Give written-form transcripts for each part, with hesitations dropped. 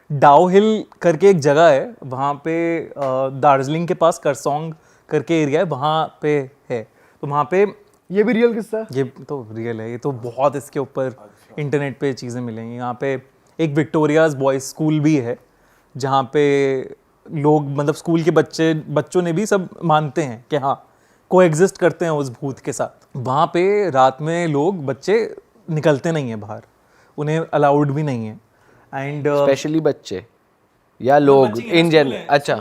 डाउ हिल करके एक जगह है, वहाँ पे दार्जिलिंग के पास करसोंग करके एरिया है, वहाँ पे है। तो वहाँ पे ये भी रियल किस्सा है? ये तो रियल है, ये तो बहुत इसके ऊपर इंटरनेट पे चीज़ें मिलेंगी। यहाँ पे एक विक्टोरियाज बॉयज़ स्कूल भी है, जहाँ पे लोग मतलब स्कूल के बच्चों ने भी सब मानते हैं कि हाँ को एग्जिस्ट करते हैं उस भूत के साथ। वहाँ पे रात में लोग बच्चे निकलते नहीं हैं बाहर, उन्हें अलाउड भी नहीं है। एंड स्पेशली बच्चे या लोग इन जनरल? अच्छा,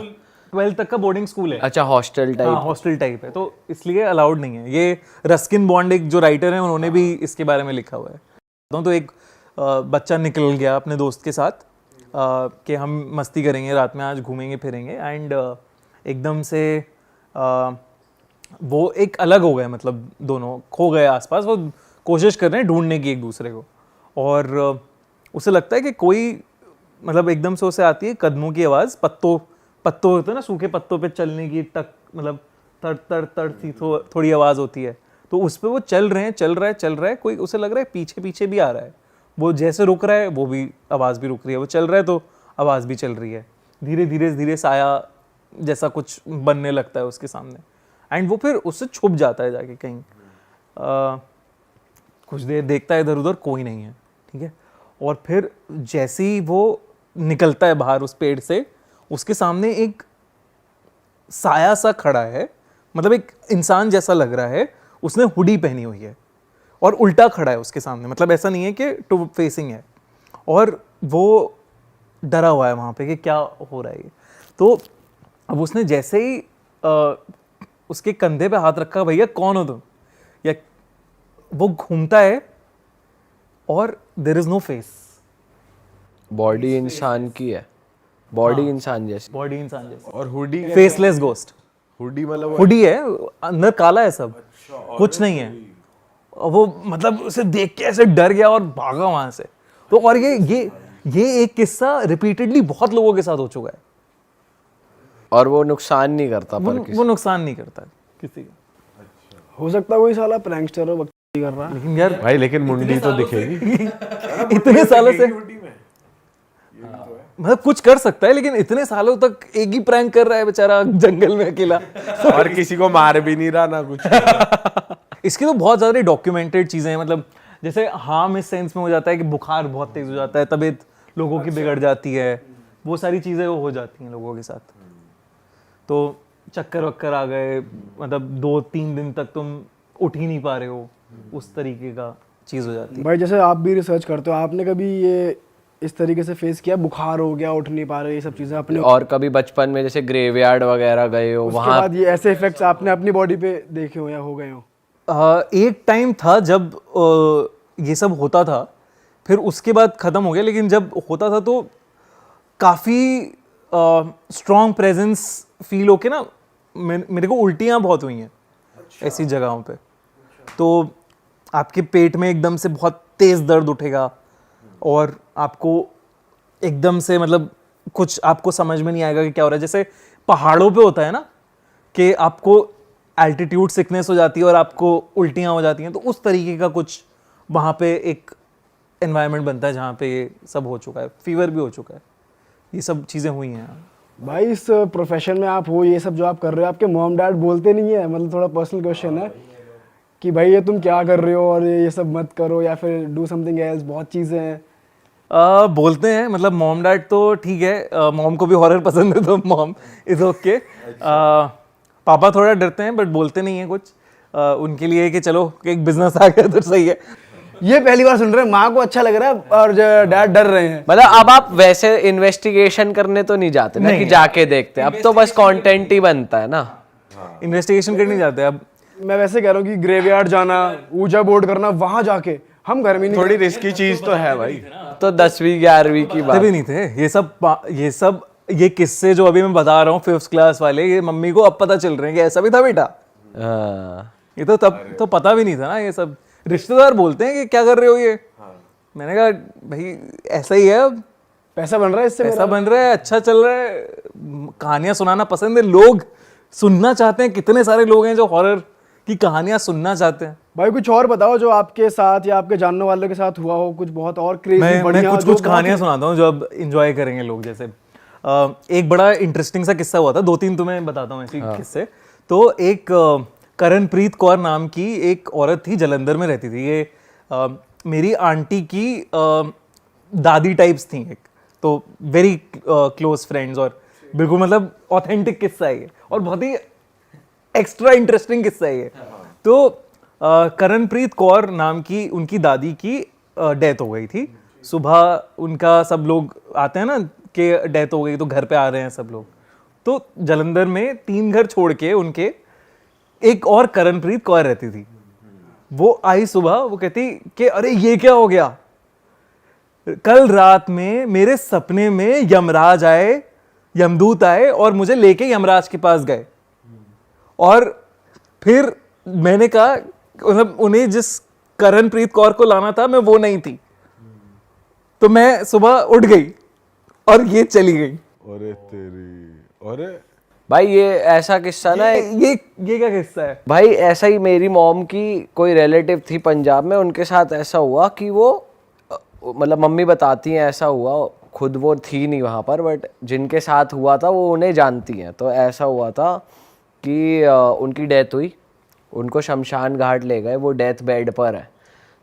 12th तक का बोर्डिंग स्कूल है। अच्छा, हॉस्टल टाइप। हाँ, हॉस्टल टाइप है, तो इसलिए अलाउड नहीं है। ये रस्किन बॉन्ड एक जो राइटर हैं उन्होंने भी इसके बारे में लिखा हुआ है। तो एक बच्चा निकल गया अपने दोस्त के साथ कि हम मस्ती करेंगे रात में, आज घूमेंगे फिरेंगे, एंड एकदम से वो एक अलग हो गए, मतलब दोनों खो गए आसपास। वो कोशिश कर रहे हैं ढूंढने की एक दूसरे को, और उसे लगता है कि कोई मतलब एकदम से उसे आती है कदमों की आवाज़, पत्तों होते हैं ना, सूखे पत्तों पे चलने की टक, मतलब तर तर तर सी थोड़ी आवाज़ होती है। तो उस पर वो चल रहा है, कोई उसे लग रहा है पीछे पीछे भी आ रहा है। वो जैसे रुक रहा है वो भी आवाज़ भी रुक रही है, वो चल रहा है तो आवाज़ भी चल रही है। धीरे धीरे साया जैसा कुछ बनने लगता है उसके सामने, एंड वो फिर उससे छुप जाता है जाके कहीं। कुछ देर देखता है इधर उधर, कोई नहीं है, ठीक है। और फिर जैसे ही वो निकलता है बाहर उस पेड़ से, उसके सामने एक साया सा खड़ा है, मतलब एक इंसान जैसा लग रहा है। उसने हुडी पहनी हुई है और उल्टा खड़ा है उसके सामने, मतलब ऐसा नहीं है कि टू फेसिंग है, और वो डरा हुआ है वहाँ पे कि क्या हो रहा है ये। तो अब उसने जैसे ही उसके कंधे पे हाथ रखा, भैया कौन हो तुम, या वो घूमता है और there is no face. Body इंसान की है, बॉडी इंसान जैसी। बॉडी इंसान जैसी और हुडी फेसलेस घोस्ट। हुडी मतलब हुडी है, अंदर काला है सब, कुछ नहीं है। वो मतलब उसे देख के ऐसे डर गया और भागा वहां से। तो और ये एक किस्सा रिपीटेडली बहुत लोगों के साथ हो चुका है, और वो नुकसान नहीं करता पर वो नुकसान नहीं करता किसी का। हो सकता है कोई साला प्रैंकस्टर हो, बकचोदी कर रहा है। लेकिन यार भाई, लेकिन मुंडी तो दिखेगी। इतने सालों से मतलब कुछ कर सकता है, लेकिन इतने सालों तक एक ही प्रैंक कर रहा है बेचारा जंगल में अकेला। और किसी को मार भी नहीं रहा ना कुछ। इसकी तो बहुत ज़्यादा डॉक्यूमेंटेड चीज़ें हैं, मतलब जैसे हार्म इस सेंस में हो जाता है कि बुखार बहुत तेज हो जाता है, तबीयत लोगों की बिगड़ जाती है, वो सारी चीज़ें वो हो जाती हैं लोगों के साथ। तो चक्कर वक्कर आ गए, मतलब 2-3 दिन तक तुम उठ ही नहीं पा रहे हो, उस तरीके का चीज़ हो जाती है। भाई जैसे आप भी रिसर्च करते हो, आपने कभी ये इस तरीके से फेस किया, बुखार हो गया, उठ नहीं पा रहे, ये सब चीजें अपने? और कभी बचपन में जैसे ग्रेवयार्ड वगैरह गए हो, उसके वहाँ बाद ये ऐसे इफेक्ट्स आपने अपनी बॉडी पे देखे हो या हो गए हो? एक टाइम था जब ये सब होता था, फिर उसके बाद ख़त्म हो गया। लेकिन जब होता था तो काफ़ी स्ट्रॉन्ग प्रेजेंस फील होके ना, मेरे को उल्टियाँ बहुत हुई हैं ऐसी जगहों पे। तो आपके पेट में एकदम से बहुत तेज़ दर्द उठेगा, और आपको एकदम से मतलब कुछ आपको समझ में नहीं आएगा कि क्या हो रहा है। जैसे पहाड़ों पे होता है ना कि आपको एल्टीट्यूड सिकनेस हो जाती है और आपको उल्टियाँ हो जाती हैं, तो उस तरीके का कुछ वहाँ पे एक एनवायरनमेंट बनता है जहाँ पे ये सब हो चुका है। फीवर भी हो चुका है, ये सब चीज़ें हुई हैं। भाई इस प्रोफेशन में आप हो, ये सब जो आप कर रहे हो, आपके मॉम डैड बोलते नहीं है? मतलब थोड़ा पर्सनल क्वेश्चन है कि भाई ये तुम क्या कर रहे हो और ये सब मत करो, या फिर डू समथिंग एल्स, बहुत चीज़ें हैं। बोलते हैं, मतलब मॉम डैड तो ठीक है, मॉम को भी हॉरर पसंद है तो मॉम इज ओके। पापा थोड़ा डरते हैं बट बोलते नहीं है कुछ। उनके लिए कि चलो एक बिजनेस आ गया तो सही है। ये पहली बार सुन रहे हैं, माँ को अच्छा लग रहा है और डैड डर रहे हैं। मतलब अब आप वैसे इन्वेस्टिगेशन करने तो नहीं जाते ना कि जाके देखते, अब तो बस कंटेंट ही बनता है ना। इन्वेस्टिगेशन करने जाते हैं अब। मैं वैसे कह रहा हूँ कि ग्रेवयार्ड जाना, ऊजा बोर्ड करना, वहां जाके हम घर में नहीं। थोड़ी रिस्की चीज तो है भाई। तो 10वीं 11वीं की बात भी नहीं थे ये किस्से जो अभी मैं बता रहा हूँ 5th क्लास वाले, ये मम्मी को अब पता चल रहे हैं कि ऐसा भी था बेटा। हाँ। ये तो तब तो पता भी नहीं था ना। ये सब रिश्तेदार बोलते हैं कि क्या कर रहे हो ये। मैंने कहा भाई ऐसा ही है, अब पैसा बन रहा है इससे, पैसा बन रहा है, अच्छा चल रहा है, कहानियां सुनाना पसंद है, लोग सुनना चाहते हैं। कितने सारे लोग हैं जो हॉरर कि कहानियां सुनना चाहते हैं। भाई कुछ और बताओ जो आपके साथ या आपके जानने वालों के साथ हुआ हो, कुछ बहुत और क्रेजी मैं बढ़िया कुछ जो कुछ कहानियां सुनाता हूँ जो अब इंजॉय करेंगे लोग। जैसे एक बड़ा इंटरेस्टिंग सा किस्सा हुआ था, 2-3 तुम्हें बताता हूँ ऐसे किस्से। तो एक करणप्रीत कौर नाम की एक औरत थी, जलंधर में रहती थी। ये मेरी आंटी की दादी टाइप्स थी एक, तो वेरी क्लोज फ्रेंड्स, और बिल्कुल मतलब ऑथेंटिक किस्सा है ये, और बहुत ही एक्स्ट्रा इंटरेस्टिंग किस्सा है ये। तो करणप्रीत कौर नाम की उनकी दादी की डेथ हो गई थी। सुबह उनका सब लोग आते हैं ना कि डेथ हो गई तो घर पे आ रहे हैं सब लोग। तो जलंधर में 3 घर छोड़ के उनके एक और करणप्रीत कौर रहती थी। वो आई सुबह, वो कहती कि अरे ये क्या हो गया, कल रात में मेरे सपने में यमराज आए, यमदूत आए और मुझे लेके यमराज के पास गए। और फिर मैंने कहा, मतलब उन्हें जिस करणप्रीत कौर को लाना था मैं वो नहीं थी, तो मैं सुबह उठ गई और ये चली गई। अरे तेरी, अरे भाई ये ऐसा किस्सा ना, ये क्या किस्सा है? भाई ऐसा ही मेरी मॉम की कोई रिलेटिव थी पंजाब में, उनके साथ ऐसा हुआ कि वो मतलब मम्मी बताती हैं ऐसा हुआ, खुद वो थी नहीं वहाँ पर, बट जिनके साथ हुआ था वो उन्हें जानती हैं। तो ऐसा हुआ था कि उनकी डेथ हुई, उनको शमशान घाट ले गए, वो डेथ बेड पर है।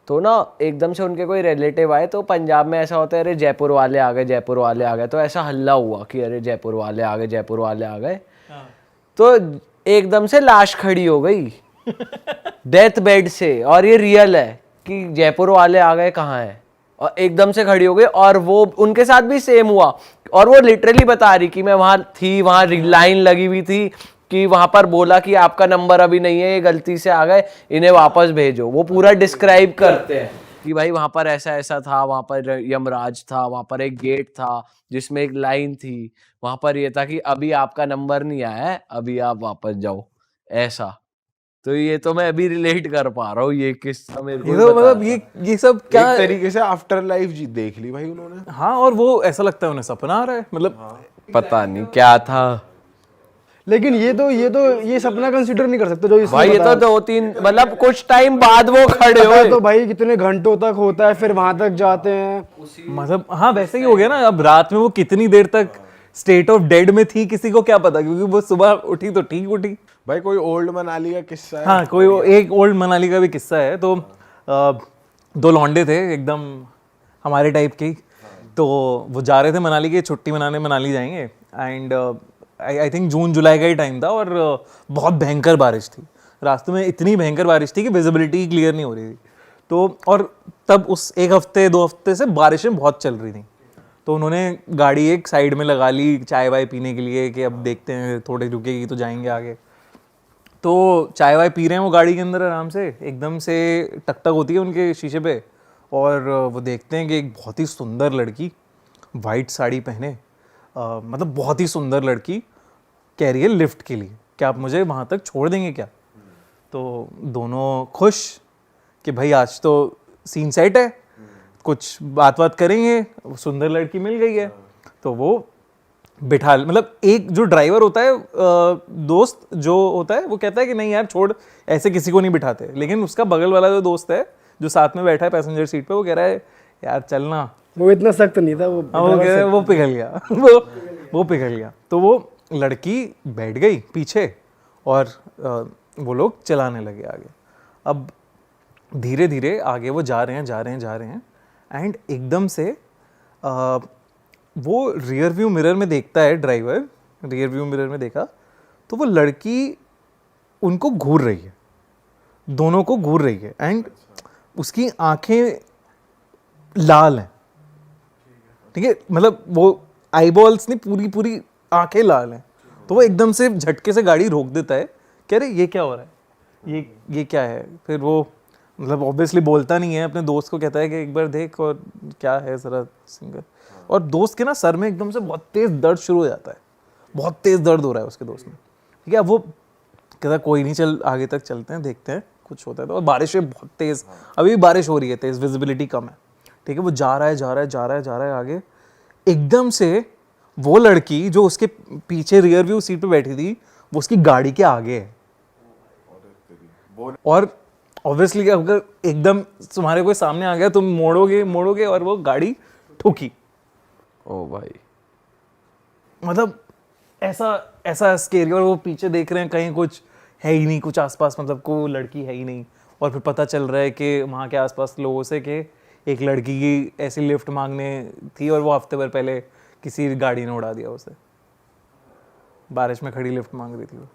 तो ना एकदम से उनके कोई रिलेटिव आए, तो पंजाब में ऐसा होता है अरे जयपुर वाले आ गए, जयपुर वाले आ गए, तो ऐसा हल्ला हुआ कि अरे जयपुर वाले आ गए, जयपुर वाले आ गए। तो एकदम से लाश खड़ी हो गई डेथ बेड से, और ये रियल है कि जयपुर वाले आ गए कहाँ है, और एकदम से खड़ी हो गई। और वो उनके साथ भी सेम हुआ, और वो लिटरली बता रही कि मैं वहां थी, वहां लाइन लगी हुई थी कि वहां पर बोला कि आपका नंबर अभी नहीं है, ये गलती से आ गए, इन्हें वापस भेजो। वो पूरा डिस्क्राइब करते हैं कि भाई वहां पर ऐसा ऐसा था, वहां पर यमराज था, वहां पर एक गेट था जिसमें एक लाइन थी, वहां पर ये था कि अभी आपका नंबर नहीं आया है, अभी आप वापस जाओ, ऐसा। तो ये तो मैं अभी रिलेट कर पा रहा हूँ, ये किस्सा मेरे को ये तो मतलब ये सब क्या एक तरीके से आफ्टर लाइफ जी देख ली भाई उन्होंने। हाँ, और वो ऐसा लगता है उन्हें सपना आ रहा है, मतलब पता नहीं क्या था लेकिन ये सपना कंसीडर नहीं कर सकते जो इसने भाई। ये तो बताया। 2-3 मतलब कुछ टाइम बाद वो खड़े पता है हुए। तो भाई कितने घंटों तक होता है, फिर वहां तक जाते हैं। मतलब हाँ वैसे ही हो गया ना। अब रात में वो कितनी देर तक स्टेट ऑफ डेड में थी किसी को क्या पता, क्योंकि वो सुबह उठी तो ठीक उठी। भाई कोई ओल्ड मनाली का किस्सा है? हाँ, एक ओल्ड मनाली का भी किस्सा है। तो 2 लौंडे थे एकदम हमारे टाइप के, तो वो जा रहे थे मनाली की छुट्टी मनाने, मनाली जाएंगे। एंड आई थिंक जून जुलाई का ही टाइम था, और बहुत भयंकर बारिश थी रास्ते में, इतनी भयंकर बारिश थी कि विजिबिलिटी क्लियर नहीं हो रही थी। तो और तब उस 1 हफ्ते 2 हफ्ते से बारिशें बहुत चल रही थी, तो उन्होंने गाड़ी एक साइड में लगा ली चाय वाय पीने के लिए कि अब देखते हैं थोड़ी रुकेगी तो जाएंगे आगे। तो चाय वाय पी रहे हैं वो गाड़ी के अंदर आराम से, एकदम से टकटक होती है उनके शीशे पे, और वो देखते हैं कि एक बहुत ही सुंदर लड़की वाइट साड़ी पहने, मतलब बहुत ही सुंदर लड़की कह रही है लिफ्ट के लिए कि आप मुझे वहाँ तक छोड़ देंगे क्या। तो दोनों खुश कि भाई आज तो सीन सेट है, कुछ बात करेंगे, सुंदर लड़की मिल गई है। तो वो बिठा, मतलब एक जो ड्राइवर होता है दोस्त जो होता है वो कहता है कि नहीं यार छोड़, ऐसे किसी को नहीं बिठाते। लेकिन उसका बगल वाला जो दोस्त है जो साथ में बैठा है पैसेंजर सीट पे, वो कह रहा है यार चलना। वो इतना सख्त नहीं था, वो वो कह रहा है वो पिघल गया वो पिघल गया। तो वो लड़की बैठ गई पीछे, और वो लोग चलाने लगे आगे। अब धीरे धीरे आगे वो जा रहे हैं एंड एकदम से वो रियर व्यू मिरर में देखता है, ड्राइवर रियर व्यू मिरर में देखा तो वो लड़की उनको घूर रही है, दोनों को घूर रही है, एंड उसकी आंखें लाल हैं, ठीक है, मतलब वो आईबॉल्स नहीं, पूरी आंखें लाल हैं। तो वो एकदम से झटके से गाड़ी रोक देता है, कह रहे ये क्या हो रहा है, ये क्या है। फिर वो मतलब ऑब्वियसली बोलता नहीं है, अपने दोस्त को कहता है कि एक बार देख और क्या है जरा सिंगर। और दोस्त के ना सर में एकदम से बहुत तेज दर्द शुरू हो जाता है, बहुत तेज दर्द हो रहा है उसके दोस्त में, ठीक है। अब वो कहता कोई नहीं, चल आगे तक चलते हैं, देखते हैं कुछ होता है। तो और बारिश है बहुत तेज, अभी भी बारिश हो रही है तेज, विजिबिलिटी कम है, ठीक है। वो जा रहा है आगे, एकदम से वो लड़की जो उसके पीछे रियर व्यू सीट पे बैठी थी वो उसकी गाड़ी के आगे है, और ऑब्वियसली अगर एकदम तुम्हारे कोई सामने आ गया तुम मोड़ोगे और वो गाड़ी ठोकी, ओ भाई मतलब ऐसा स्केरी। और वो पीछे देख रहे हैं कहीं कुछ है ही नहीं, कुछ आसपास मतलब कोई लड़की है ही नहीं। और फिर पता चल रहा है कि वहाँ के आसपास लोगों से कि एक लड़की की ऐसी लिफ्ट मांगने थी और वो हफ्ते भर पहले किसी गाड़ी ने उड़ा दिया उसे, बारिश में खड़ी लिफ्ट मांग रही थी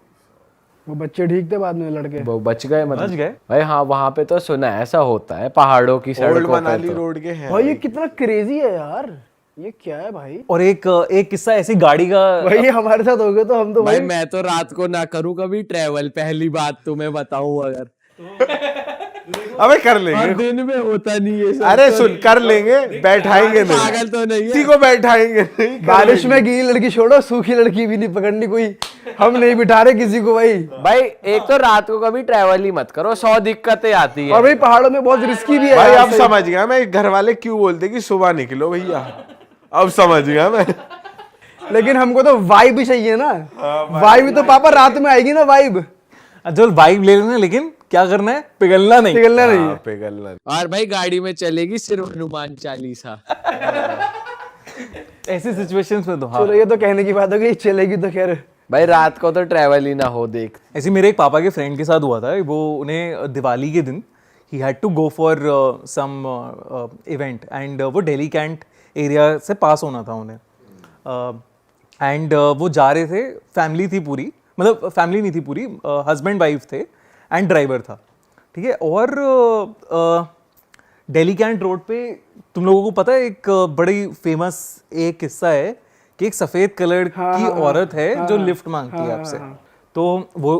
वो बच्चे ठीक थे बाद में लड़के? वो बच गए बच मतलब। गए। भाई हाँ वहाँ पे तो सुना है ऐसा होता है पहाड़ों की ओल्ड सड़कों पे मनाली तो। रोड के हैं भाई ये कितना क्रेजी है यार, ये क्या है भाई? और एक किस्सा ऐसी गाड़ी का, भाई ये हमारे साथ हो गया तो हम तो भाई भाई मैं तो रात को ना करूँ कभी ट्रेवल, पहली बात तुम्हें बताऊं अगर। अबे कर लेंगे, और दिन में होता नहीं है सब। अरे सुन कर लेंगे, बैठाएंगे नहीं, पागल तो नहीं है। किसी को बैठाएंगे नहीं, कर बारिश लेंगे। में गीली लड़की छोड़ो, सूखी लड़की भी नहीं पकड़नी कोई, हम नहीं बिठा रहे किसी को भाई। भाई एक तो रात को कभी ट्रेवल ही मत करो, 100 दिक्कतें आती है। और भाई पहाड़ों में बहुत रिस्की भी है भाई यार, अब सही। समझ गया मैं, घर वाले क्यों बोलते कि सुबह निकलो भैया, अब समझ गया मैं। लेकिन हमको तो वाइब भी चाहिए ना, वाइब तो पापा रात में आएगी ना, वाइब जो वाइब ले लेना, लेकिन क्या करना है, पिघलना नहीं। पिघलना नहीं है। हाँ, पिघलना। और भाई गाड़ी में चलेगी सिर्फ हनुमान चालीसा। ऐसी सिचुएशंस में तो हाँ। चलो ये तो कहने की बात हो गई, चलेगी तो खैर। भाई रात को तो ट्रेवल ही ना हो देख। ऐसे मेरे एक पापा के फ्रेंड के साथ हुआ था, वो उन्हें दिवाली के दिन ही had to go for some event and वो दिल्ली कैंट एरिया से पास होना था उन्हें। एंड वो जा रहे थे, फैमिली थी पूरी, मतलब फैमिली नहीं थी पूरी, हस्बैंड वाइफ थे एंड ड्राइवर था, ठीक है। और दिल्ली कैंट रोड पे तुम लोगों को पता है एक बड़ी फेमस एक किस्सा है कि एक सफ़ेद कलर की औरत है जो लिफ्ट मांगती है आपसे। तो वो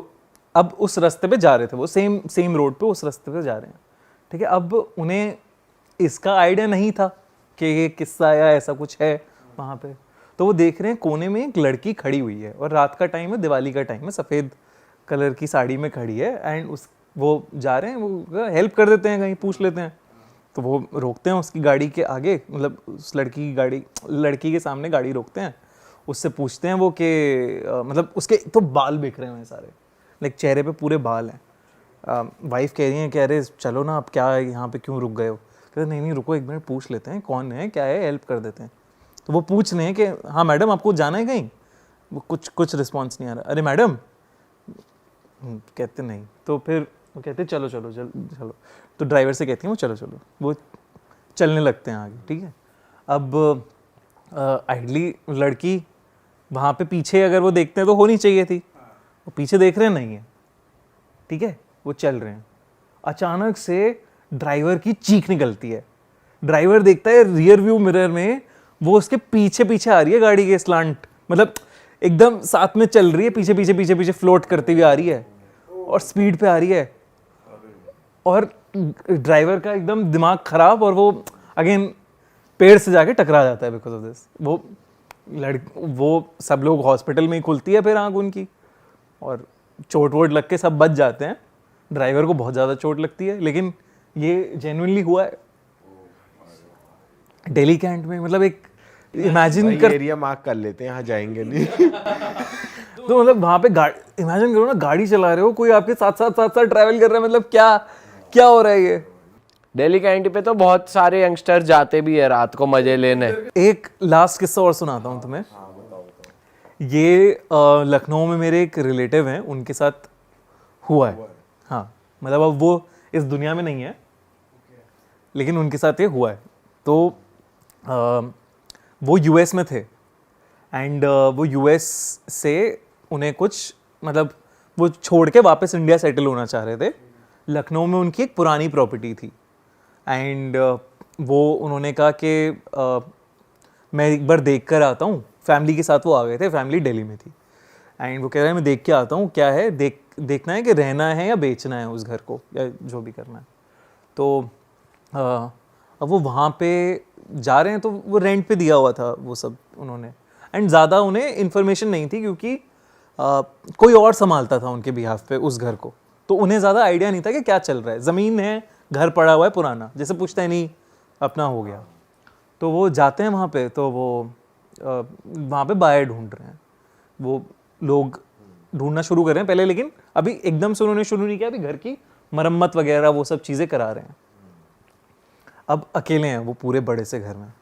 अब उस रास्ते पे जा रहे थे, वो सेम रोड पे उस रास्ते पे जा रहे हैं, ठीक है। अब उन्हें इसका आइडिया नहीं था कि ये किस्सा या ऐसा कुछ है वहाँ पे। तो वो देख रहे हैं कोने में एक लड़की खड़ी हुई है और रात का टाइम है, दिवाली का टाइम है, सफ़ेद कलर की साड़ी में खड़ी है एंड वो जा रहे हैं, वो हेल्प कर देते हैं, कहीं पूछ लेते हैं। तो वो रोकते हैं उसकी गाड़ी के आगे, मतलब उस लड़की के सामने गाड़ी रोकते हैं, उससे पूछते हैं वो कि मतलब उसके तो बाल बिख रहे हैं सारे, लाइक चेहरे पे पूरे बाल हैं। वाइफ कह रही हैं कि अरे चलो ना, आप क्या यहाँ पे क्यों रुक गए हो? कहते नहीं रुको, एक मिनट पूछ लेते हैं कौन है क्या है, हेल्प कर देते हैं। तो वो पूछ रहे हैं कि हाँ मैडम आपको जाना है कहीं? वो कुछ रिस्पॉन्स नहीं आ रहा। अरे मैडम, कहते नहीं। तो फिर वो कहते चलो चलो चलो। तो ड्राइवर से कहती हैं वो चलो, वो चलने लगते हैं आगे, ठीक है। अब आइडली लड़की वहाँ पे पीछे अगर वो देखते हैं तो होनी चाहिए थी, वो पीछे देख रहे हैं नहीं है, ठीक है, वो चल रहे हैं। अचानक से ड्राइवर की चीख निकलती है, ड्राइवर देखता है रियर व्यू मिरर में वो उसके पीछे आ रही है गाड़ी के स्लांट, मतलब एकदम साथ में चल रही है, पीछे फ्लोट करती हुई आ रही है और स्पीड पे आ रही है। और ड्राइवर का एकदम दिमाग खराब और वो अगेन पेड़ से जाके टकरा जाता है बिकॉज ऑफ दिस। वो सब लोग हॉस्पिटल में ही खुलती है फिर आँख उनकी, और चोट वोट लग के सब बच जाते हैं। ड्राइवर को बहुत ज़्यादा चोट लगती है, लेकिन ये जेन्युइनली हुआ है दिल्ली कैंट में। मतलब एक इमेजिन कर, एरिया मार्क कर लेते हैं, यहाँ जाएंगे नहीं। तो मतलब वहाँ पे इमेजिन करो ना, गाड़ी चला रहे हो, कोई आपके साथ ट्रैवल कर रहा है, मतलब क्या हो रहा है ये। दिल्ली कैंटी पे तो बहुत सारे यंगस्टर जाते भी है रात को मजे लेने। एक लास्ट किस्सा और सुनाता हूँ तुम्हें। ये लखनऊ में मेरे एक रिलेटिव हैं, उनके साथ हुआ है। हाँ, मतलब अब वो इस दुनिया में नहीं है, लेकिन उनके साथ ये हुआ है। तो वो यूएस में थे एंड वो यूएस से उन्हें कुछ, मतलब वो छोड़ के वापस इंडिया सेटल होना चाह रहे थे। लखनऊ में उनकी एक पुरानी प्रॉपर्टी थी एंड वो उन्होंने कहा कि मैं एक बार देख कर आता हूँ। फैमिली के साथ वो आ गए थे, फैमिली दिल्ली में थी एंड वो कह रहे हैं मैं देख के आता हूँ क्या है, देखना है कि रहना है या बेचना है उस घर को, या जो भी करना है। तो अब वो वहाँ पे जा रहे हैं, तो वो रेंट पे दिया हुआ था वो सब उन्होंने, एंड ज़्यादा उन्हें इन्फॉर्मेशन नहीं थी क्योंकि कोई और संभालता था उनके बिहाफ पे उस घर को, तो उन्हें ज़्यादा आइडिया नहीं था कि क्या चल रहा है। ज़मीन है, घर पड़ा हुआ है पुराना, जैसे पूछता है नहीं अपना हो गया। तो वो जाते हैं वहाँ पे, तो वो वहाँ पे बायर ढूंढ रहे हैं, वो लोग ढूंढना शुरू कर रहे हैं पहले, लेकिन अभी एकदम से उन्होंने शुरू नहीं किया, अभी घर की मरम्मत वगैरह वो सब चीज़ें करा रहे हैं। अब अकेले हैं वो पूरे बड़े से घर में,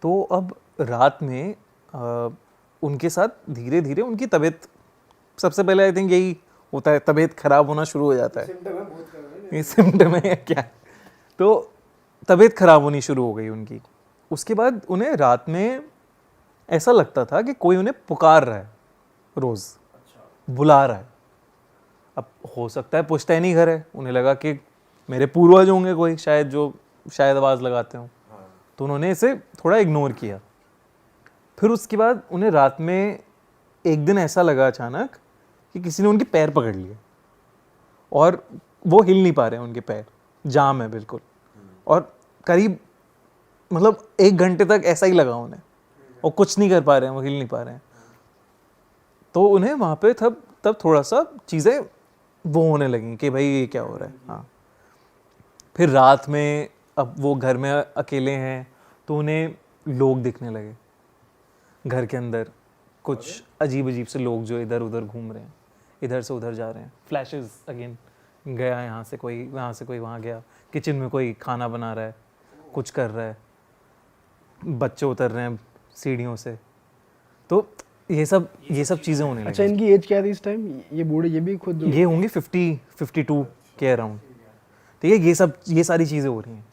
तो अब रात में उनके साथ धीरे धीरे उनकी तबीयत, सबसे पहले आई थिंक यही होता है, तबीयत खराब होना शुरू हो जाता है, ये सिम्टम है या क्या, तो तबीयत खराब होनी शुरू हो गई उनकी। उसके बाद उन्हें रात में ऐसा लगता था कि कोई उन्हें पुकार रहा है, रोज़ बुला रहा है। अब हो सकता है पुश्तैनी घर है, उन्हें लगा कि मेरे पूर्वज होंगे कोई शायद जो शायद आवाज़ लगाते हों, तो उन्होंने इसे थोड़ा इग्नोर किया। फिर उसके बाद उन्हें रात में एक दिन ऐसा लगा अचानक कि किसी ने उनके पैर पकड़ लिए और वो हिल नहीं पा रहे हैं, उनके पैर जाम है बिल्कुल, और करीब मतलब 1 घंटे तक ऐसा ही लगा उन्हें, और कुछ नहीं कर पा रहे हैं, वो हिल नहीं पा रहे हैं। तो उन्हें वहाँ पे तब थोड़ा सा चीज़ें वो होने लगी कि भाई ये क्या हो रहा है। हाँ, फिर रात में अब वो घर में अकेले हैं तो उन्हें लोग दिखने लगे घर के अंदर, कुछ अजीब अजीब से लोग जो इधर उधर घूम रहे हैं, इधर से उधर जा रहे हैं, फ्लैशेस अगेन, गया यहाँ से कोई वहाँ गया, किचन में कोई खाना बना रहा है, कुछ कर रहा है, बच्चे उतर रहे हैं सीढ़ियों से, तो ये सब चीज़ें होने लगी। अच्छा, इनकी एज क्या थी इस टाइम? ये बूढ़े, ये भी खुद ये होंगे 50-52 के अराउंड, ठीक है। ये सारी चीज़ें हो रही हैं।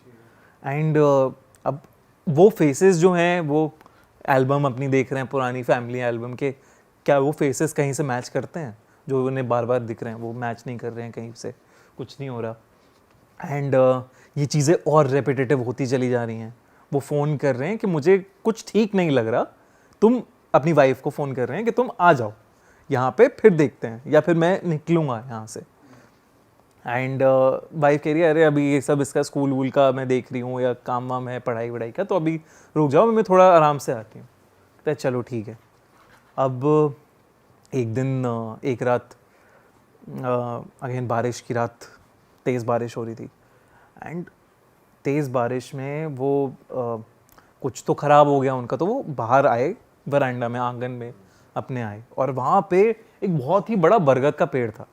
एंड अब वो फेसेस जो हैं, वो एल्बम अपनी देख रहे हैं, पुरानी फैमिली एल्बम के, क्या वो फेसेस कहीं से मैच करते हैं? जो उन्हें बार बार दिख रहे हैं वो मैच नहीं कर रहे हैं, कहीं से कुछ नहीं हो रहा। एंड ये चीज़ें और रेपिटेटिव होती चली जा रही हैं। वो फ़ोन कर रहे हैं कि मुझे कुछ ठीक नहीं लग रहा, तुम अपनी वाइफ को फ़ोन कर रहे हैं कि तुम आ जाओ यहाँ पे, फिर देखते हैं, या फिर मैं निकलूँगा यहाँ से। एंड वाइफ कह रही है अरे अभी ये सब इसका स्कूल वूल का मैं देख रही हूँ, या काम वाम है पढ़ाई वढ़ाई का, तो अभी रुक जाओ, मैं थोड़ा आराम से आती हूँ। तो चलो ठीक है। अब एक दिन एक रात अगेन बारिश की रात, तेज़ बारिश हो रही थी, एंड तेज़ बारिश में वो कुछ तो ख़राब हो गया उनका, तो वो बाहर आए, वरांडा में, आंगन में अपने आए, और वहाँ पे एक बहुत ही बड़ा बरगद का पेड़ था,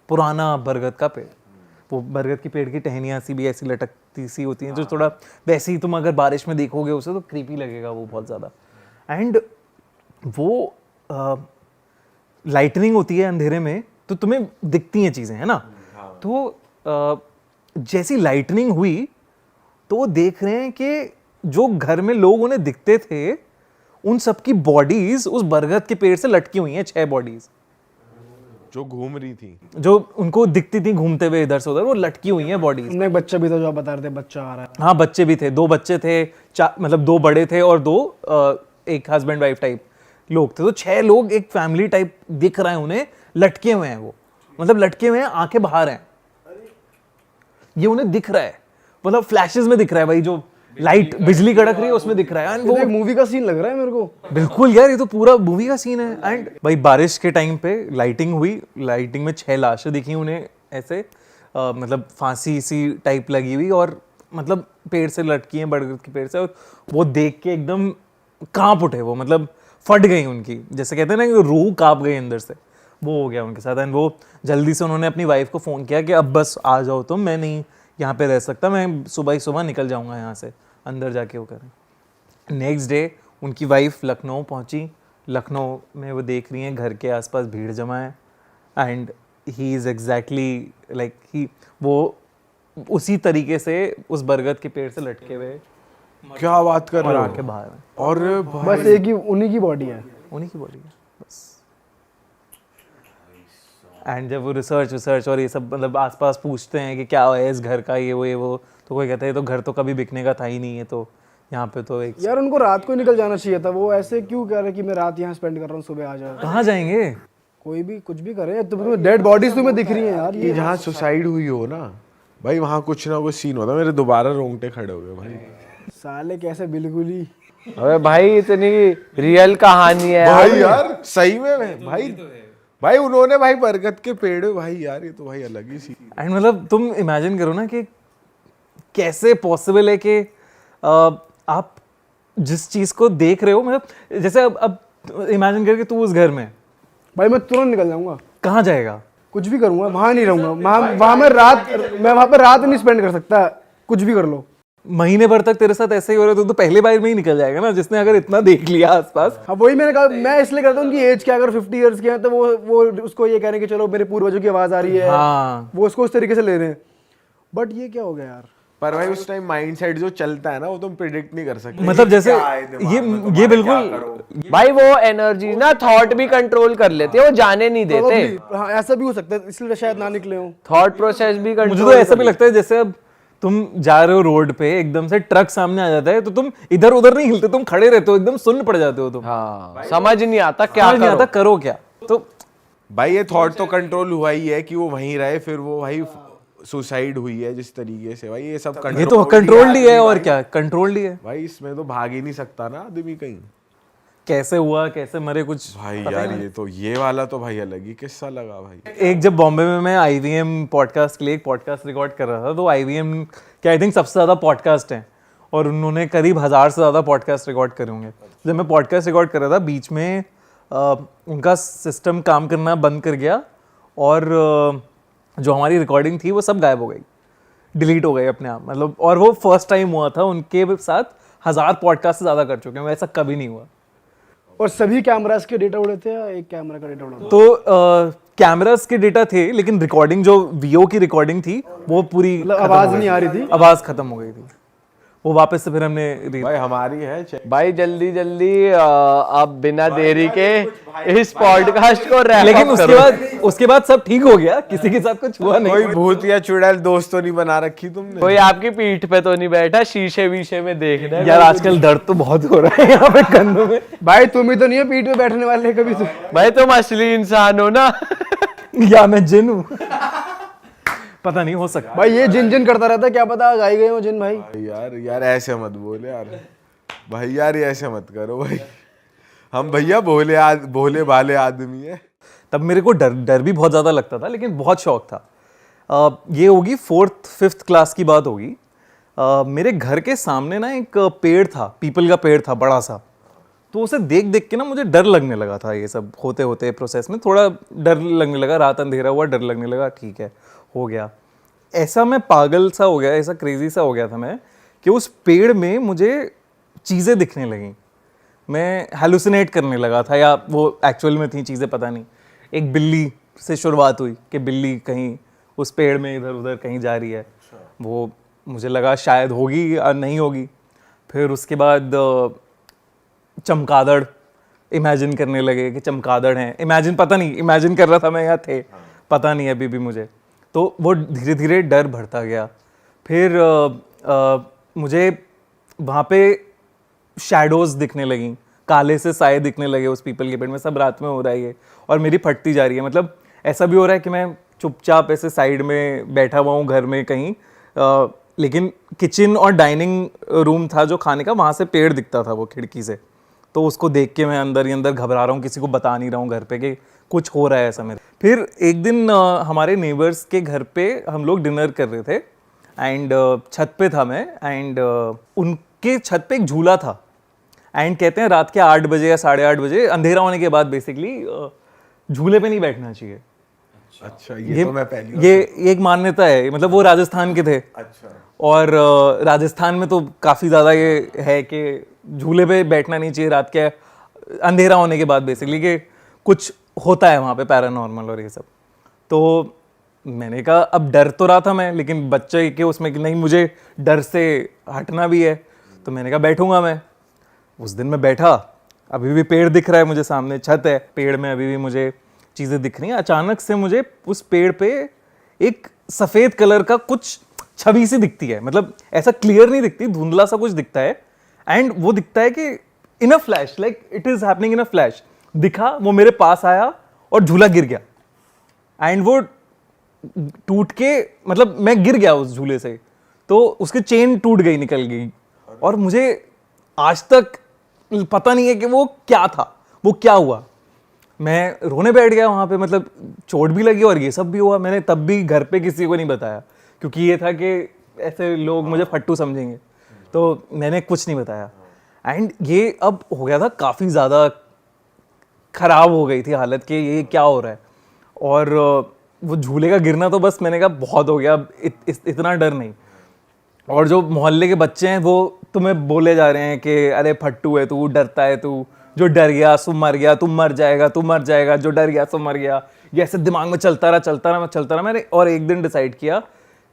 पुराना बरगद का पेड़। वो बरगद की पेड़ की टहनियाँ सी भी ऐसी लटकती सी होती हैं, जो थोड़ा वैसे ही तुम अगर बारिश में देखोगे उसे तो क्रीपी लगेगा वो बहुत ज़्यादा। एंड वो लाइटनिंग होती है अंधेरे में, तो तुम्हें दिखती हैं चीज़ें, है ना। तो जैसी लाइटनिंग हुई तो वो देख रहे हैं कि जो घर में लोग उन्हें दिखते थे, उन सबकी बॉडीज उस बरगद के पेड़ से लटकी हुई हैं, 6 बॉडीज जो घूम रही थी, जो उनको दिखती थी घूमते हुए इधर से उधर, वो लटकी हुई हैं बॉडीज। उनमें एक बच्चा भी था जो आप बता रहे थे, बच्चा आ रहा है। हाँ, बच्चे भी थे, 2 बच्चे थे, मतलब 2 बड़े थे और 2 एक हस्बैंड वाइफ टाइप लोग थे, तो 6 लोग एक फैमिली टाइप दिख रहे हैं उन्हें, लटके हुए हैं वो, मतलब लटके हुए हैं, आंखें बाहर हैं, ये उन्हें दिख रहा है, मतलब फ्लैशेस में दिख रहा है भाई, जो लाइट बिजली कड़क रही है उसमें दिख रहा है। वो एक मूवी का सीन लग रहा है मेरे को। बिल्कुल यार, ये तो पूरा मूवी का सीन है। एंड भाई बारिश के टाइम पे लाइटिंग हुई, लाइटिंग में 6 लाशें दिखी उन्हें ऐसे, मतलब फांसी सी टाइप लगी हुई, और मतलब पेड़ से लटकी हैं, बरगद के पेड़ से, और वो देख के एकदम कांप उठे वो, मतलब फट गई उनकी, जैसे कहते हैं ना कि रूह कांप गई अंदर से, वो हो गया उनके साथ। एंड वो जल्दी से उन्होंने अपनी वाइफ को फ़ोन किया कि अब बस आ जाओ तुम, मैं नहीं यहाँ पे रह सकता, मैं सुबह ही सुबह निकल जाऊँगा यहाँ से, अंदर जाके वो करें। नेक्स्ट डे उनकी वाइफ लखनऊ पहुँची, लखनऊ में वो देख रही हैं घर के आसपास भीड़ जमा है, and he is exactly like वो उसी तरीके से उस बरगद के पेड़ से लटके हुए, क्या बात कर और रहे आके हो? बाहर हैं, और बस एक ही उन्हीं की बॉडी है। उन्हीं की बॉडी है बस। एंड जब वो रिसर्च और ये सब मतलब आसपास पूछते हैं कि क्या है इस घर का, ये वो, तो कोई कहता है तो घर तो कभी बिकने का था ही नहीं है, तो यहाँ पे तो एक यार उनको रात को ही निकल जाना चाहिए था, वो ऐसे क्यों कह रहे कि मैं रात यहाँ स्पेंड कर रहा हूँ, सुबह आ जाओ। कहाँ जाएंगे? कोई भी कुछ भी करे, तुम्हें डेड बॉडीज तुम्हें दिख रही हैं यार। कि जहाँ सुसाइड हुई हो ना भाई, वहाँ कुछ ना कुछ सीन होता, मेरे दोबारा रोंगटे खड़े हो गए भाई। साले कैसे बिल्कुल ही। अबे भाई इतनी रियल कहानी है भाई यार सही में भाई उन्होंने भाई बरगद के पेड़ भाई यार, ये तो भाई अलग ही सीन। एंड मतलब तुम इमेजिन करो ना कि कैसे पॉसिबल है कि आप जिस चीज को देख रहे हो, मतलब जैसे अब इमेजिन करके तू उस घर में, भाई मैं तुरंत निकल जाऊंगा। कहाँ जाएगा? कुछ भी करूंगा, वहां नहीं रहूंगा, वहां मैं वहां पर रात नहीं स्पेंड कर सकता, कुछ भी कर लो। महीने भर तक तेरे साथ ऐसे ही हो रहा है तो पहले बार में ही निकल जाएगा ना, जिसने अगर इतना देख लिया आसपास। हाँ वही मैंने कहा, मैं इसलिए कहता हूँ कि एज क्या, अगर 50 इयर्स के हैं तो वो उसको ये कह रहे हैं कि चलो मेरे पूर्वजों की आवाज आ रही है, हाँ। वो उसको उस तरीके से ले रहे हैं। बट ये क्या हो गया यार। पर भाई उस टाइम माइंडसेट जो चलता है ना वो तुम प्रिडिक्ट नहीं कर सकते। मतलब जैसे क्या है दिमाग में तुम्हारे, ये क्या बिल्कुल करो। भाई वो एनर्जी ना थॉट भी कंट्रोल कर लेते हैं, वो जाने नहीं देते। Probably, हाँ ऐसा भी हो सकता है, इसलिए शायद ना निकले हो। थॉट प्रोसेस भी मुझे कंट्रोल। तो ऐसा भी लगता है जैसे अब तुम जा रहे हो रोड पे, एकदम से ट्रक सामने आ जाता है तो तुम इधर उधर नहीं हिलते, तुम खड़े रहते हो, एकदम सुन्न पड़ जाते हो तुम। हाँ, समझ नहीं आता क्या समझ नहीं आता करो। करो क्या। तो भाई ये थॉट तो कंट्रोल हुआ ही है कि वो वहीं रहे, फिर वो भाई सुसाइड हुई है जिस तरीके से, भाई ये सब ये तो कंट्रोल्ड ही है, और क्या कंट्रोल्ड ही है। भाई इसमें तो भाग ही नहीं सकता ना आदमी कहीं। कैसे हुआ कैसे मरे कुछ भाई यार ये वाला तो भाई अलग ही किस्सा लगा भाई। एक जब बॉम्बे में मैं IVM पॉडकास्ट के लिए एक पॉडकास्ट रिकॉर्ड कर रहा था, तो IVM के आई थिंक सबसे ज़्यादा पॉडकास्ट हैं और उन्होंने करीब 1000 से ज़्यादा पॉडकास्ट रिकॉर्ड करे होंगे। जब मैं पॉडकास्ट रिकॉर्ड कर रहा था, बीच में उनका सिस्टम काम करना बंद कर गया और जो हमारी रिकॉर्डिंग थी वो सब गायब हो गई, डिलीट हो गई अपने आप। मतलब और वो फर्स्ट टाइम हुआ था उनके साथ, 1000 पॉडकास्ट से ज़्यादा कर चुके हैं, ऐसा कभी नहीं हुआ। और सभी कैमरास के डेटा उड़े थे या एक कैमरा का डेटा उड़ा था? तो कैमरास के डेटा थे, लेकिन रिकॉर्डिंग जो VO की रिकॉर्डिंग थी वो पूरी मतलब आवाज नहीं आ रही थी? आवाज खत्म हो गई थी, वो वापस से फिर हमने भाई हमारी है भाई जल्दी जल्दी अब बिना देरी के इस पॉडकास्ट को रैप लेकिन अप करो। उसके बाद सब ठीक हो गया, किसी के साथ कुछ हुआ नहीं। कोई भूत या चुड़ैल दोस्त तो नहीं बना रखी तुमने? कोई आपकी पीठ पे तो नहीं बैठा शीशे वीशे में देखना है? यार आजकल दर्द तो बहुत हो रहा है यहाँ पे कंधों में। भाई तुम ही तो नहीं है पीठ पे बैठने वाले कभी तो। भाई तुम असली इंसान हो ना। या मैं जिन हूँ पता नहीं, हो सकता। भाई ये जिन जिन करता रहता है, क्या पता गाई गए हो जिन भाई। यार ऐसे मत बोले यार भाई, यार ये ऐसे मत करो भाई, हम भैया भोले भाले आदमी है। तब मेरे को डर भी बहुत ज़्यादा लगता था, लेकिन बहुत शौक था। ये होगी 4th 5th क्लास की बात होगी। मेरे घर के सामने ना एक पेड़ था, पीपल का पेड़ था बड़ा सा, तो उसे देख देख के ना मुझे डर लगने लगा था। ये सब होते होते प्रोसेस में थोड़ा डर लगने लगा, रात अंधेरा हुआ, डर लगने लगा, ठीक है हो गया। ऐसा मैं पागल सा हो गया, ऐसा क्रेजी सा हो गया था मैं कि उस पेड़ में मुझे चीज़ें दिखने लगीं, मैं हेलुसिनेट करने लगा था, या वो एक्चुअल में थी चीज़ें पता नहीं। एक बिल्ली से शुरुआत हुई कि बिल्ली कहीं उस पेड़ में इधर उधर कहीं जा रही है, वो मुझे लगा शायद होगी या नहीं होगी। फिर उसके बाद चमगादड़ इमेजिन करने लगे कि चमगादड़ हैं, पता नहीं इमेजिन कर रहा था मैं या थे, पता नहीं अभी भी मुझे। तो वो धीरे धीरे डर बढ़ता गया। फिर मुझे वहाँ पे शैडोज़ दिखने लगीं, काले से साए दिखने लगे उस पीपल के पेड़ में। सब रात में हो रहा है ये, और मेरी फटती जा रही है। मतलब ऐसा भी हो रहा है कि मैं चुपचाप ऐसे साइड में बैठा हुआ हूँ घर में कहीं, लेकिन किचन और डाइनिंग रूम था जो खाने का, वहाँ से पेड़ दिखता था वो खिड़की से। तो उसको देख के मैं अंदर ही अंदर घबरा रहा हूँ, किसी को बता नहीं रहा हूँ घर पे कि कुछ हो रहा है ऐसा मेरे। फिर एक दिन हमारे नेबर्स के घर पे हम लोग डिनर कर रहे थे, एंड छत पे था मैं, एंड उनके छत पे एक झूला था, एंड कहते हैं रात के 8 बजे या 8:30 बजे अंधेरा होने के बाद बेसिकली झूले पे नहीं बैठना चाहिए। अच्छा ये तो मैं पहली ये एक मान्यता है, मतलब वो राजस्थान के थे। अच्छा। और राजस्थान में तो काफ़ी ज़्यादा ये है कि झूले पे बैठना नहीं चाहिए रात के अंधेरा होने के बाद, बेसिकली कि कुछ होता है वहाँ पे पैरानॉर्मल और ये सब। तो मैंने कहा अब डर तो रहा था मैं, लेकिन बच्चे के उसमें कि नहीं मुझे डर से हटना भी है, तो मैंने कहा बैठूंगा मैं। उस दिन मैं बैठा, अभी भी पेड़ दिख रहा है मुझे, सामने छत है, पेड़ में अभी भी मुझे चीज़ें दिख रही हैं। अचानक से मुझे उस पेड़ पे एक सफ़ेद कलर का कुछ छवि सी दिखती है, मतलब ऐसा क्लियर नहीं दिखती, धुंधला सा कुछ दिखता है, एंड वो दिखता है कि in a flash, like it is happening in a flash. दिखा, वो मेरे पास आया और झूला गिर गया, एंड वो टूट के, मतलब मैं गिर गया उस झूले से, तो उसकी चेन टूट गई, निकल गई, और मुझे आज तक पता नहीं है कि वो क्या था, वो क्या हुआ। मैं रोने बैठ गया वहाँ पे, मतलब चोट भी लगी और ये सब भी हुआ। मैंने तब भी घर पे किसी को नहीं बताया, क्योंकि ये था कि ऐसे लोग मुझे फट्टू समझेंगे, तो मैंने कुछ नहीं बताया। एंड ये अब हो गया था, काफ़ी ज़्यादा ख़राब हो गई थी हालत कि ये क्या हो रहा है। और वो झूले का गिरना तो बस मैंने कहा बहुत हो गया, अब इतना डर नहीं। और जो मोहल्ले के बच्चे हैं वो तुम्हें बोले जा रहे हैं कि अरे फट्टू है तू, डरता है तू, जो डर गया सो मर गया, तू मर जाएगा, तू मर जाएगा, जो डर गया सो मर गया। ये ऐसे दिमाग में चलता रहा। मैंने और एक दिन डिसाइड किया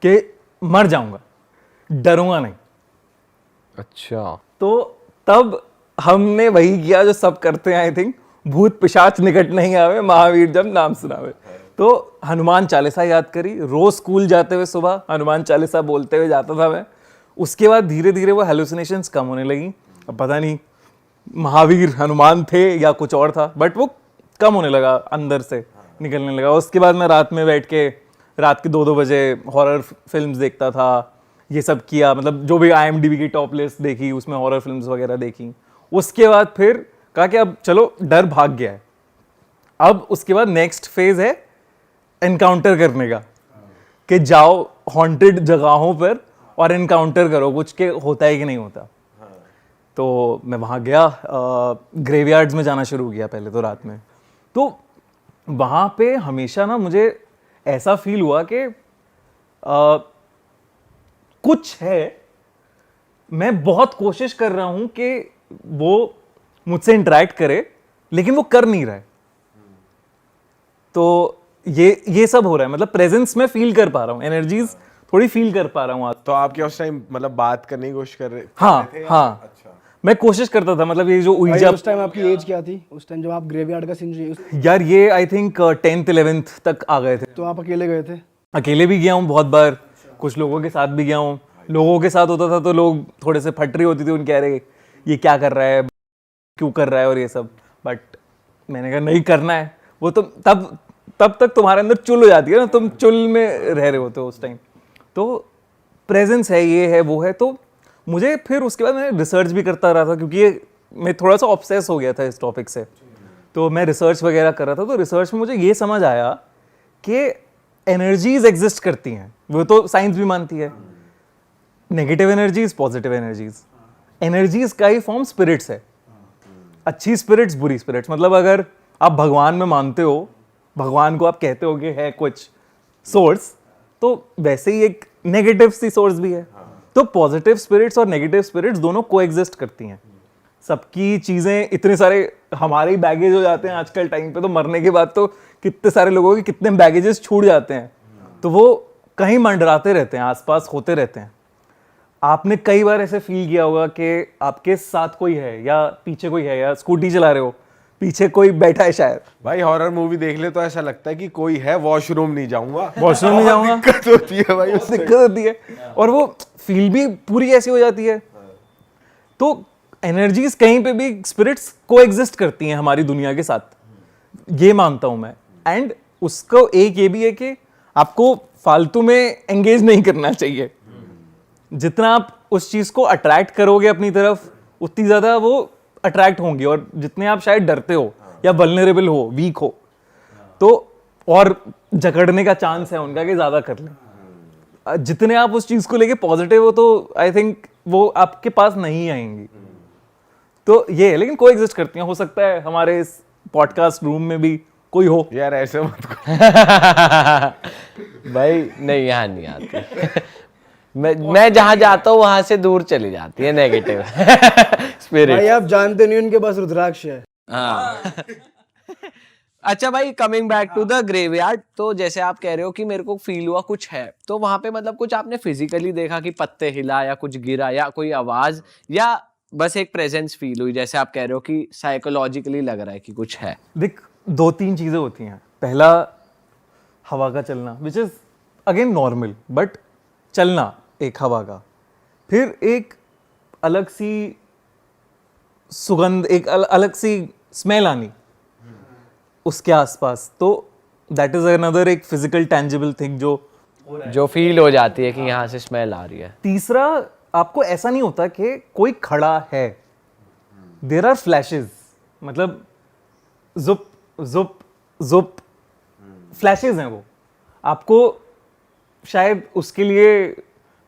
कि मर जाऊंगा, डरूंगा नहीं। अच्छा, तो तब हमने वही किया जो सब करते हैं आई थिंक, भूत पिशाच निकट नहीं आवे, महावीर जब नाम सुनावे। तो हनुमान चालीसा याद करी, रोज स्कूल जाते हुए सुबह हनुमान चालीसा बोलते हुए जाता था मैं। उसके बाद धीरे धीरे वो हेलुसिनेशंस कम होने लगी। अब पता नहीं महावीर हनुमान थे या कुछ और था, बट वो कम होने लगा, अंदर से निकलने लगा। उसके बाद मैं रात में बैठ के रात के 2-2 बजे हॉरर फिल्म्स देखता था, ये सब किया, मतलब जो भी IMDb की टॉप लिस्ट देखी उसमें हॉरर फिल्म्स वगैरह देखी। उसके बाद फिर कहा कि अब चलो डर भाग गया है, अब उसके बाद नेक्स्ट फेज है एनकाउंटर करने का, कि जाओ हॉन्टेड जगहों पर और एनकाउंटर करो कुछ के होता है कि नहीं होता। तो मैं वहाँ गया, ग्रेवयार्ड्स में जाना शुरू किया पहले तो रात में। तो वहाँ पे हमेशा ना मुझे ऐसा फील हुआ कि कुछ है, मैं बहुत कोशिश कर रहा हूँ कि वो मुझसे इंटरेक्ट करे, लेकिन वो कर नहीं रहा है। तो ये सब हो रहा है, मतलब प्रेजेंस में फील कर पा रहा हूँ, एनर्जीज थोड़ी फील कर पा रहा हूँ आज। तो आप क्या उस टाइम मतलब बात करने की कोशिश कर रहे थे? हाँ, अच्छा, मैं कोशिश करता था, मतलब ये जो भाई उइजा, उस टाइम आपकी एज क्या थी उस टाइम जब आप ग्रेवयार्ड का सीन यार ये आई थिंक 10th 11th तक आ गए थे। तो आप अकेले गए थे? अकेले भी गया हूँ बहुत बार, कुछ लोगों के साथ भी गया हूँ। लोगों के साथ होता था तो लोग थोड़े से फटरी होती थी, उनके अरे ये क्या कर रहा है, क्यों कर रहा है और ये सब। बट मैंने कहा नहीं करना है। वो तो तब तक तुम्हारे अंदर चुल हो जाती है ना, तुम चुल में रह रहे होते हो उस टाइम। तो प्रेजेंस है, ये है, वो है। तो मुझे फिर उसके बाद मैं रिसर्च भी करता रहा था, क्योंकि ये मैं थोड़ा सा ऑब्सेस हो गया था इस टॉपिक से। तो मैं रिसर्च वगैरह कर रहा था। तो रिसर्च में मुझे ये समझ आया कि एनर्जीज एग्जिस्ट करती हैं, वो तो साइंस भी मानती है। Negative energies, positive energies, energies का ही फॉर्म स्पिरिट्स है। अच्छी स्पिरिट्स, बुरी स्पिरिट्स। मतलब अगर आप भगवान में मानते हो, भगवान को आप कहते हो कि है कुछ सोर्स, तो वैसे ही एक नेगेटिव सी सोर्स भी है। तो पॉजिटिव स्पिरिट्स और नेगेटिव स्पिरिट्स दोनों कोएग्जिस्ट करती हैं। सबकी चीजें, इतने सारे हमारे ही बैगेज हो जाते हैं आजकल टाइम पे, तो मरने के बाद तो कितने सारे लोगों के कितने बैगेजेस छूट जाते हैं, तो वो कहीं मंडराते रहते हैं, आसपास होते रहते हैं। आपने कई बार ऐसे फील किया होगा कि आपके साथ कोई है, या पीछे कोई है, या स्कूटी चला रहे हो, पीछे कोई बैठा है शायद। भाई हॉरर मूवी देख ले तो ऐसा लगता है कि कोई है, वॉशरूम नहीं जाऊंगा, वॉशरूम नहीं जाऊंगा, दिक्कत होती है भाई, उससे दिक्कत होती है। और वो फील भी पूरी ऐसी हो जाती है। तो एनर्जीज कहीं पे भी, स्पिरिट्स को एग्जिस्ट करती हैं हमारी दुनिया के साथ, ये मानता हूं मैं। एंड उसको एक ये भी है कि आपको फालतू में एंगेज नहीं करना चाहिए। जितना आप उस चीज को अट्रैक्ट करोगे अपनी तरफ, उतनी ज्यादा वो अट्रैक्ट होंगी। और जितने आप शायद डरते हो या वल्नरेबल हो, वीक हो, तो और जकड़ने का चांस है उनका कि ज्यादा कर लें। जितने आप उस चीज को लेके पॉजिटिव हो, तो आई थिंक वो आपके पास नहीं आएंगी। तो ये है, लेकिन कोएग्जिस्ट करती हैं। हो सकता है हमारे इस पॉडकास्ट रूम में भी कोई हो। यार ऐसे मत करो। भाई नहीं, यहाँ नहीं आती। मैं जहाँ जाता हूँ वहां से दूर चली जाती है नेगेटिव स्पिरिट। भाई आप जानते नहीं, उनके पास रुद्राक्ष है। हाँ। अच्छा भाई, coming back to the graveyard, तो जैसे आप कह रहे हो कि मेरे को फील हुआ कुछ है, तो वहां पे मतलब कुछ आपने फिजिकली देखा कि पत्ते हिला या कुछ गिरा या कोई आवाज, या बस एक प्रेजेंस फील हुई? जैसे आप कह रहे हो कि साइकोलॉजिकली लग रहा है कि कुछ है। देख, 2-3 चीजें होती हैं। पहला, हवा का चलना, which is again normal, but चलना एक हवा का। फिर एक अलग सी सुगंध, एक अलग सी स्मेल आनी उसके आसपास। तो दैट इज अनदर एक फिजिकल टेंजिबल थिंग जो फील हो जाती है कि यहाँ से स्मेल आ रही है। तीसरा, आपको ऐसा नहीं होता कि कोई खड़ा है, देयर आर फ्लैशेस, मतलब जुप जुप जुप फ्लैशेस हैं वो। आपको शायद उसके लिए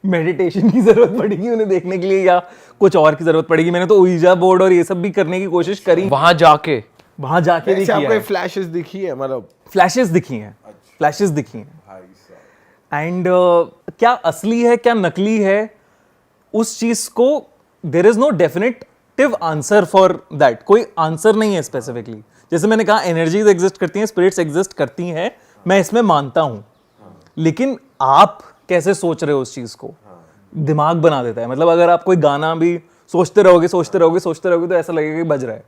मेडिटेशन की जरूरत पड़ेगी उन्हें देखने के लिए, या कुछ और की जरूरत पड़ेगी। मैंने तो ऊइजा बोर्ड और ये सब भी करने की कोशिश करी, वहां जाके भी ऐसे किया आपको है। फ्लैशेस दिखी है, मतलब फ्लैशेस दिखी हैं। फ्लैशेस दिखी हैं भाई साहब। एंड क्या असली है क्या नकली है उस चीज को there is no definitive answer for that, कोई आंसर नहीं है स्पेसिफिकली। जैसे मैंने कहा एनर्जीज एग्जिस्ट करती हैं, स्पिरिट्स एग्जिस्ट करती हैं, मैं इसमें मानता हूं, लेकिन आप कैसे सोच रहे हो उस चीज को दिमाग बना देता है। मतलब अगर आप कोई गाना भी सोचते रहोगे तो ऐसा लगेगा कि बज रहा है।